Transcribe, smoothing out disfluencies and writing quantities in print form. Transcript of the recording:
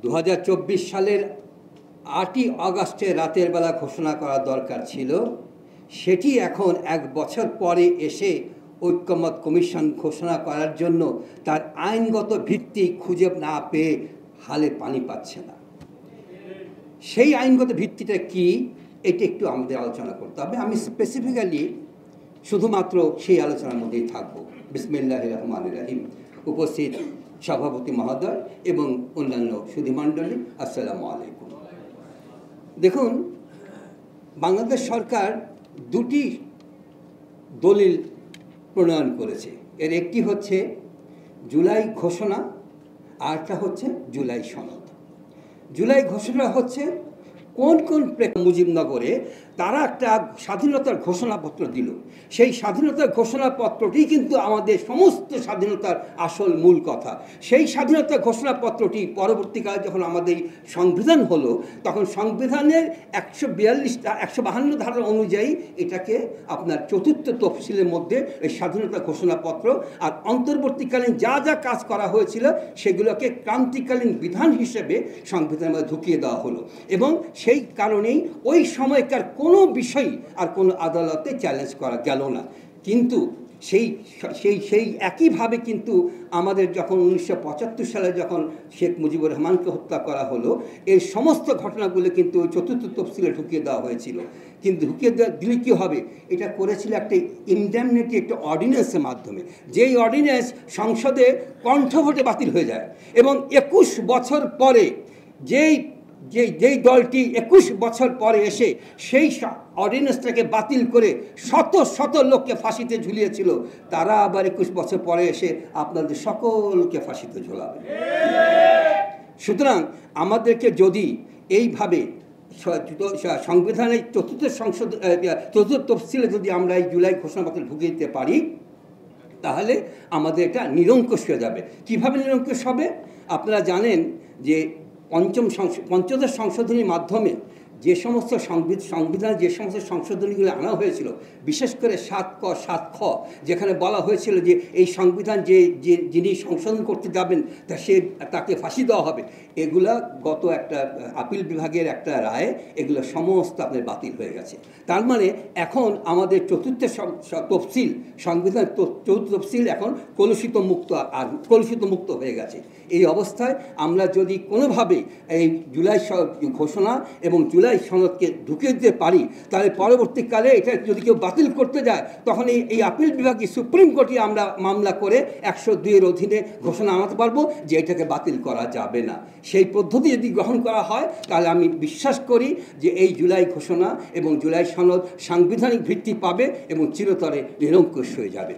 2024 সালের 8ই আগস্টে রাতের বেলা ঘোষণা করা দরকার ছিল, সেটি এখন এক বছর পরে এসে ঐকমত্য কমিশন ঘোষণা করার জন্য তার আইনগত ভিত্তি খুঁজে না পেয়ে হালে পানি পাচ্ছে না। সেই আইনগত ভিত্তিটা কি, এটি একটু আমাদের আলোচনা করতে হবে। আমি স্পেসিফিক্যালি শুধুমাত্র সেই আলোচনার মধ্যেই থাকবো। বিসমিল্লাহির রহমানির রহিম। উপস্থিত সভাপতি মহোদয় এবং অন্যান্য সুধীমণ্ডলী, আসসালামু আলাইকুম। দেখুন, বাংলাদেশ সরকার দুটি দলিল প্রণয়ন করেছে। এর একটি হচ্ছে জুলাই ঘোষণা, আরটা হচ্ছে জুলাই সনদ। জুলাই ঘোষণা হচ্ছে কোন কোন মুজিবনগরে তারা একটা স্বাধীনতার ঘোষণাপত্র দিল। সেই স্বাধীনতার ঘোষণাপত্রটি কিন্তু আমাদের সমস্ত স্বাধীনতার আসল মূল কথা। সেই স্বাধীনতার ঘোষণাপত্রটি পরবর্তীকালে যখন আমাদের সংবিধান হলো, তখন সংবিধানের 152 ধারা অনুযায়ী এটাকে আপনার চতুর্থ তফসিলের মধ্যে এই স্বাধীনতা ঘোষণাপত্র আর অন্তর্বর্তীকালীন যা যা কাজ করা হয়েছিল সেগুলোকে ক্রান্তিকালীন বিধান হিসেবে সংবিধানের মধ্যে ঢুকিয়ে দেওয়া হলো। এবং সেই কারণেই ওই সময়কার কোনো বিষয় আর কোনো আদালতে চ্যালেঞ্জ করা গেল না। কিন্তু সেই একইভাবে কিন্তু আমাদের যখন 1975 সালে যখন শেখ মুজিবুর রহমানকে হত্যা করা হলো, এই সমস্ত ঘটনাগুলো কিন্তু ওই চতুর্থ তফসিলে ঢুকিয়ে দেওয়া হয়েছিল। কিন্তু ঢুকিয়ে দিলে কী হবে, এটা করেছিল একটা ইনডেমনিটি, একটা অর্ডিন্যান্সের মাধ্যমে। যেই অর্ডিন্যান্স সংসদে কণ্ঠভোটে বাতিল হয়ে যায় এবং 21 বছর পরে যেই দলটি 21 বছর পরে এসে সেই অর্ডিন্যান্সটাকে বাতিল করে শত শত লোককে ফাঁসিতে ঝুলিয়েছিল, তারা আবার 21 বছর পরে এসে আপনাদের সকলকে ফাঁসিতে ঝোলাবে। সুতরাং আমাদেরকে যদি এইভাবে সংবিধানের চতুর্থ তফসিলে যদি আমরা এই জুলাই ঘোষণাপত্র ঢুকিয়ে দিতে পারি, তাহলে আমাদের এটা নিরঙ্কুশ হয়ে যাবে। কীভাবে নিরঙ্কুশ হবে? আপনারা জানেন যে পঞ্চদশ সংশোধনীর মাধ্যমে যে সমস্ত সংবিধানে যে সমস্ত সংশোধনীগুলো আনা হয়েছিল, বিশেষ করে 7 ক 7 খ, যেখানে বলা হয়েছিল যে এই সংবিধান যিনি সংশোধন করতে যাবেন তাকে ফাঁসি দেওয়া হবে, এগুলা গত একটা আপিল বিভাগের একটা রায়ে এগুলো সমস্ত আপনার বাতিল হয়ে গেছে। তার মানে এখন আমাদের চতুর্থ তফসিল, সংবিধান চতুর্থ তফসিল এখন কলুষিত মুক্ত হয়ে গেছে। এই অবস্থায় আমরা যদি কোনোভাবে এই জুলাই ঘোষণা এবং জুলাই সনদকে ঢুকিয়ে দিতে পারি, তাহলে পরবর্তীকালে এটা যদি কেউ বাতিল করতে যায়, তখন এই আপিল বিভাগে সুপ্রিম কোর্টে আমরা মামলা করে 102-এর অধীনে ঘোষণা আনতে পারবো যে এটাকে বাতিল করা যাবে না। সেই পদ্ধতি যদি গ্রহণ করা হয়, তাহলে আমি বিশ্বাস করি যে এই জুলাই ঘোষণা এবং জুলাই সনদ সাংবিধানিক ভিত্তি পাবে এবং চিরতরে নিরঙ্কুশ হয়ে যাবে।